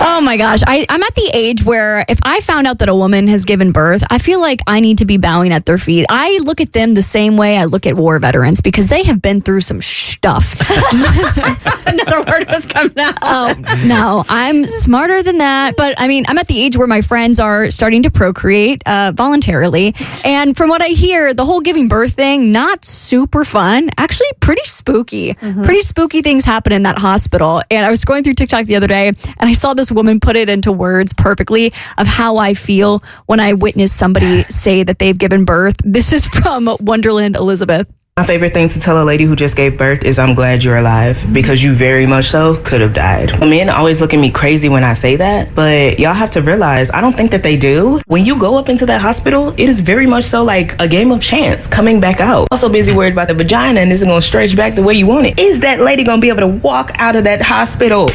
Oh my gosh. I'm at the age where if I found out that a woman has given birth, I feel like I need to be bowing at their feet. I look at them the same way I look at war veterans because they have been through some stuff. Another word was coming out. Oh, no, I'm smarter than that. But I mean, I'm at the age where my friends are starting to procreate voluntarily. And from what I hear, the whole giving birth thing, not super fun. Actually, pretty spooky. Pretty spooky things happen in that hospital. And I was going through TikTok the other day, and I saw this woman put it into words perfectly of how I feel when I witness somebody say that they've given birth. This is from Wonderland Elizabeth. My favorite thing to tell a lady who just gave birth is I'm glad you're alive because you very much so could have died. Men always look at me crazy when I say that, but y'all have to realize I don't think that they do. When you go up into that hospital, it is very much so like a game of chance coming back out. Also busy worried about the vagina and isn't going to stretch back the way you want it. Is that lady going to be able to walk out of that hospital?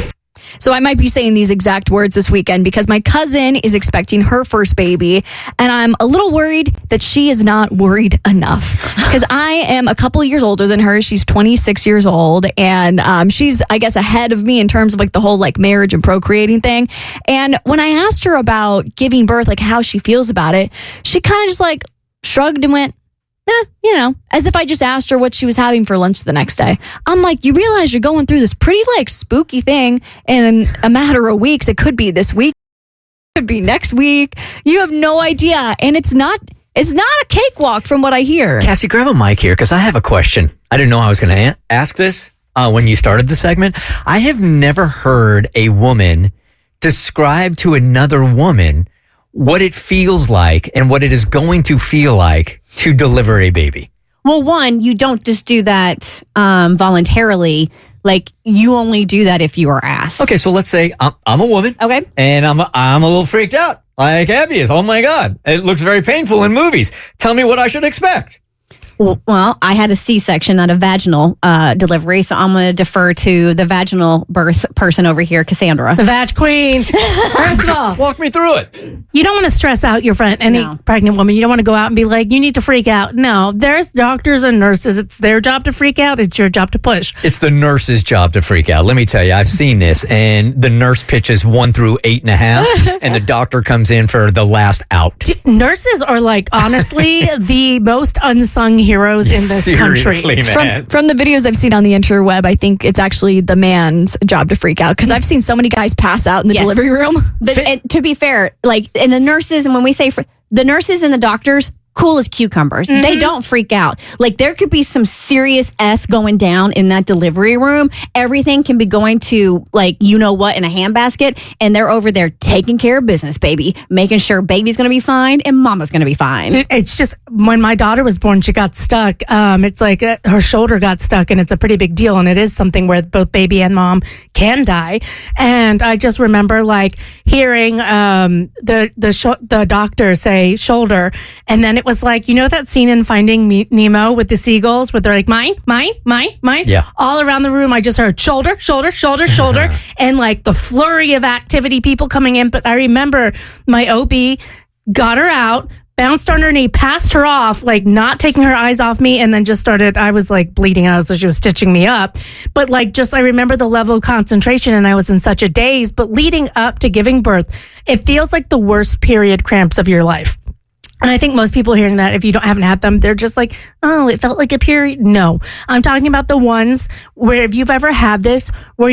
So I might be saying these exact words this weekend because my cousin is expecting her first baby, and I'm a little worried that she is not worried enough because I am a couple of years older than her. She's 26 years old, and she's, I guess, ahead of me in terms of like the whole like marriage and procreating thing. And when I asked her about giving birth, like how she feels about it, she kind of just like shrugged and went, as if I just asked her what she was having for lunch the next day. I'm like, you realize you're going through this pretty like spooky thing in a matter of weeks. It could be this week, it could be next week. You have no idea. And it's not a cakewalk from what I hear. Cassie, grab a mic here because I have a question. I didn't know I was going to ask this when you started the segment. I have never heard a woman describe to another woman what it feels like and what it is going to feel like to deliver a baby. Well, one, you don't just do that voluntarily. Like, you only do that if you are asked. Okay, so let's say I'm a woman. Okay. And I'm a little freaked out, like Abby is. Oh my God. It looks very painful in movies. Tell me what I should expect. Well, I had a C-section, not a vaginal delivery, so I'm going to defer to the vaginal birth person over here, Cassandra. The vag queen. First of all, walk me through it. You don't want to stress out your friend, any pregnant woman. You don't want to go out and be like, you need to freak out. No, there's doctors and nurses. It's their job to freak out. It's your job to push. It's the nurse's job to freak out. Let me tell you, I've seen this, and the nurse pitches 1 through 8.5, and the doctor comes in for the last out. Nurses are like, honestly, the most unsung heroes in this country. From the videos I've seen on the interweb, I think it's actually the man's job to freak out because I've seen so many guys pass out in the delivery room. And to be fair, like, and the nurses, and when we say the nurses and the doctors, cool as cucumbers. Mm-hmm. They don't freak out. Like, there could be some serious S going down in that delivery room. Everything can be going to, like, you know what, in a handbasket, and they're over there taking care of business, baby, making sure baby's going to be fine and mama's going to be fine. Dude, it's just, when my daughter was born, she got stuck. It's like her shoulder got stuck, and it's a pretty big deal, and it is something where both baby and mom can die. And I just remember, like, hearing the doctor say shoulder, and then it was like, you know that scene in Finding Nemo with the seagulls where they're like, mine? Yeah. All around the room, I just heard shoulder, and like the flurry of activity, people coming in. But I remember my OB got her out, bounced on her knee, passed her off, like not taking her eyes off me, and then just started, I was like bleeding out, so she was stitching me up. But like, just, I remember the level of concentration, and I was in such a daze. But leading up to giving birth, it feels like the worst period cramps of your life. And I think most people hearing that, if you haven't had them, they're just like, oh, it felt like a period. No, I'm talking about the ones where, if you've ever had this, where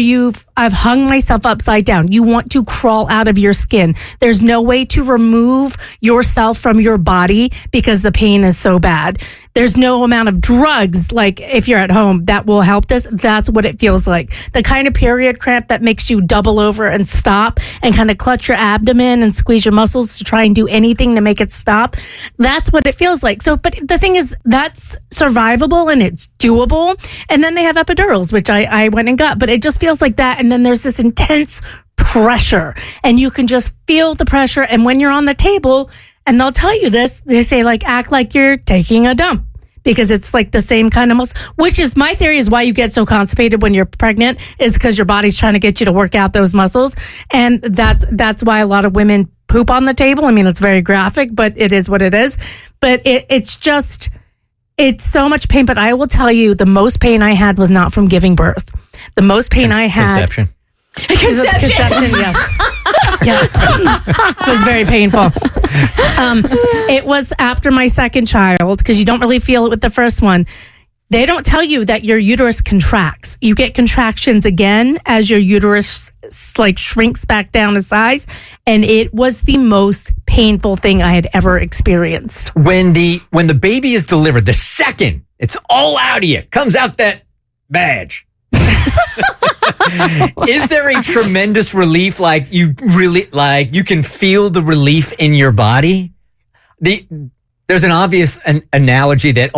I've hung myself upside down. You want to crawl out of your skin. There's no way to remove yourself from your body because the pain is so bad. There's no amount of drugs, like if you're at home, that will help this. That's what it feels like. The kind of period cramp that makes you double over and stop and kind of clutch your abdomen and squeeze your muscles to try and do anything to make it stop. That's what it feels like. So, but the thing is, that's survivable and it's doable. And then they have epidurals, which I went and got, but it just feels like that. And then there's this intense pressure, and you can just feel the pressure. And when you're on the table, and they'll tell you this, they say, like, act like you're taking a dump, because it's like the same kind of muscle, which is, my theory is why you get so constipated when you're pregnant, is because your body's trying to get you to work out those muscles. And that's why a lot of women poop on the table. I mean, it's very graphic, but it is what it is. But it's so much pain. But I will tell you, the most pain I had was not from giving birth. The most pain I had... Conception. Conception, yes. Yeah. It was very painful. It was after my second child, because you don't really feel it with the first one. They don't tell you that your uterus contracts. You get contractions again as your uterus like shrinks back down to size. And it was the most painful thing I had ever experienced. When the baby is delivered, the second it's all out of you, comes out that badge. Is there a tremendous relief? Like you really, like you can feel the relief in your body? There's an obvious analogy that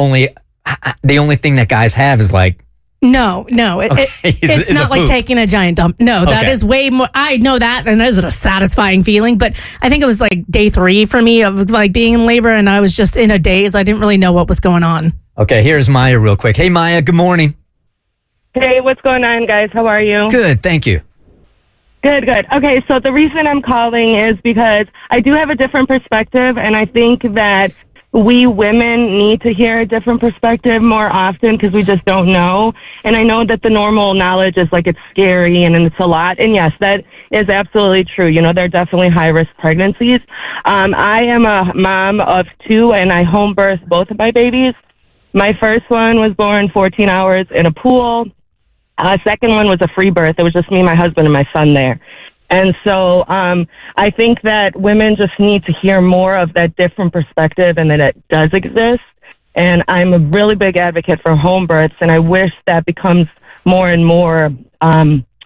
the only thing that guys have is like, no, it's not like taking a giant dump. No, that is way more. I know that, and that is a satisfying feeling. But I think it was like day 3 for me of like being in labor, and I was just in a daze. I didn't really know what was going on. Okay, here's Maya real quick. Hey, Maya, good morning. Hey, what's going on, guys? How are you? Good, thank you. Good. Okay, so the reason I'm calling is because I do have a different perspective, and I think that we women need to hear a different perspective more often because we just don't know. And I know that the normal knowledge is like it's scary and it's a lot. And yes, that is absolutely true. You know, there are definitely high-risk pregnancies. I am a mom of 2, and I home birthed both of my babies. My first one was born 14 hours in a pool. Second one was a free birth. It was just me, my husband, and my son there. And so I think that women just need to hear more of that different perspective and that it does exist. And I'm a really big advocate for home births, and I wish that becomes more and more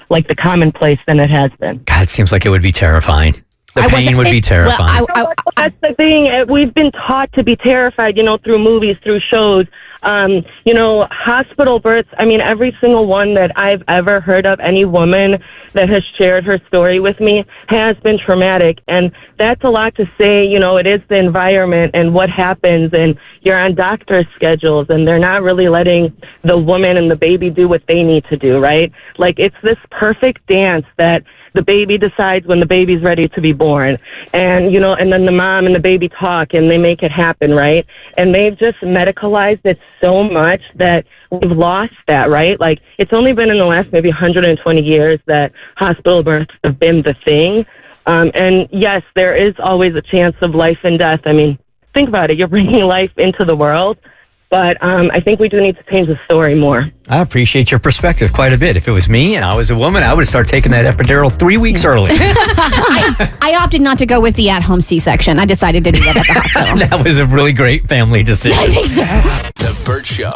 like the commonplace than it has been. God, it seems like it would be terrifying. The pain would be terrifying. Well, that's the thing. We've been taught to be terrified, you know, through movies, through shows. You know, hospital births, I mean, every single one that I've ever heard of, any woman that has shared her story with me has been traumatic. And that's a lot to say, you know, it is the environment and what happens, and you're on doctor's schedules, and they're not really letting the woman and the baby do what they need to do, right? Like, it's this perfect dance that the baby decides when the baby's ready to be born. And, you know, and then the mom and the baby talk and they make it happen, right? And they've just medicalized it so much that we've lost that, right? Like, it's only been in the last maybe 120 years that hospital births have been the thing. And yes, there is always a chance of life and death. I mean, think about it. You're bringing life into the world. But I think we do need to change the story more. I appreciate your perspective quite a bit. If it was me and I was a woman, I would start taking that epidural 3 weeks early. I opted not to go with the at-home C-section. I decided to do that at the hospital. That was a really great family decision. I think so. The Bert Show.